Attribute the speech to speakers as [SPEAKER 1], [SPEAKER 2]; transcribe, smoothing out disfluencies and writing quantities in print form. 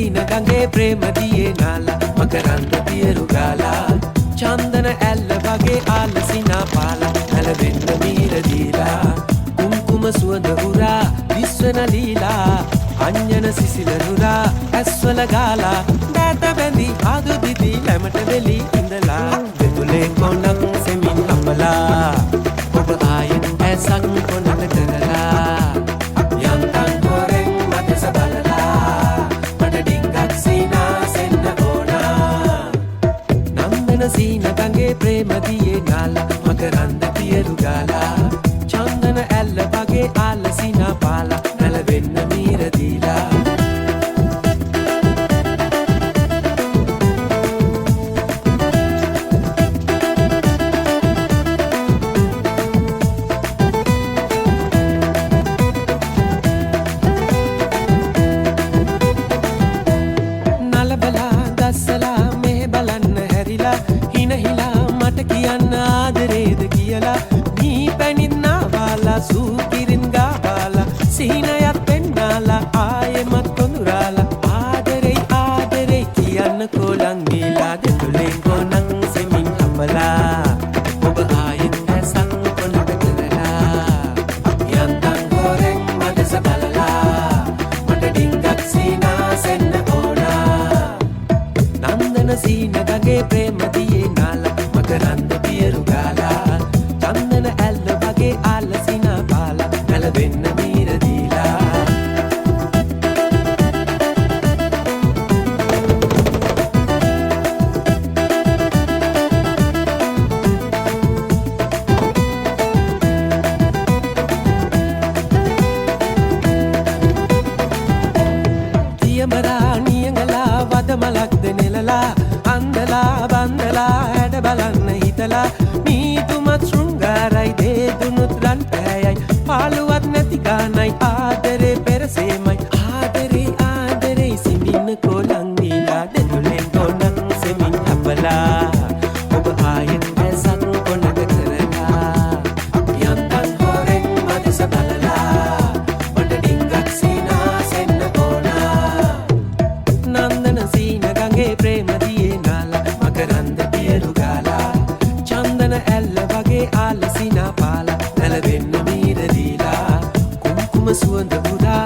[SPEAKER 1] සීන ගඟේ ප්‍රේම දියේ නාලා මකරන්ද පියරු ගාලා චන්දන ඇල්ල වගේ ආලසිනා පාලා නැලවෙන්න මීර දීලා කුම්කුම සුවඳ උරා විශ්වන ලීලා අඤ්ඤන සිසිල නුරා ඇස්වල ගාලා දැත බැඳි ආදු දිදි ලැමට වෙලි ඉඳලා දෙතුලේ කොණක් සෙමින් අපලා ඔබ ආයෙන් ඇසක් කොනට කරලා යන්තම් හොරෙන් මතස බලලා මට ඩිංගක් සීනා සෙන්න ඕනා නම්දන සීන ගඟේ ප්‍රේම දියේ නාලා මකරන්ද පියරු ගාලා චන්දන ඇල්ල වගේ ආලසිනා පාලා නැලවෙන්න මීර දීලා නලබලා දස්සලා මෙහෙ බලන්න හැරිලා හිනහිලා මට කියන්න ආදරේද කියලා මී පැනින්නා වාලා සූකිරින් ගාවාලා සීනයත් පෙන්නාලා ආයෙමත් කොඳුරාලා ආදරේ කියන්න කොලන් ගීලා දෙතුලෙන් කොනන් සෙමින් අපලා ඔබ ආයෙත් ඇසක් කොනට කරලා යන්තම් හොරෙන් මදස බලලා මට ඩිංගක් සීනා සෙන්න ඕනා නන්දන සීන ගඟේ ප්‍රේම දියේ නාලා මකරන්ද පියරු ගාලා චන්දන ඇල්ල වගේ ආලසිනා පාලා නැලවෙන්න මීර දීලා තියමරා නියඟලා වදමලක්ද නෙලලා අන්දලා බන්දලා හැඩ බලන්න හිතලා මීතුමත් ශෘංගාරයි දේදුනුත් රන් පැයයි පාළුවත් නැති ගානයි ආදරේ පෙරසේමයි ආදරේ සිමින්න කොලන් දීලා දෙතුලෙන් කොනන් සෙමින් අපලා ඔබ ආයෙත් ඇසක් කොනට කරලා යන්තම් හොරෙන් මදස බලලා මට ඩිංගක් සීනා සෙන්න ඕනා නන්දන සීන ගඟේ ප්‍රේම දියේ නාලා මකරන්ද පියරු ගාලා චන්දන ඇල්ල වගේ ආලසිනා පාලා නැලවෙන්න මීර දීලා කුම්කුම සුවඳ උරා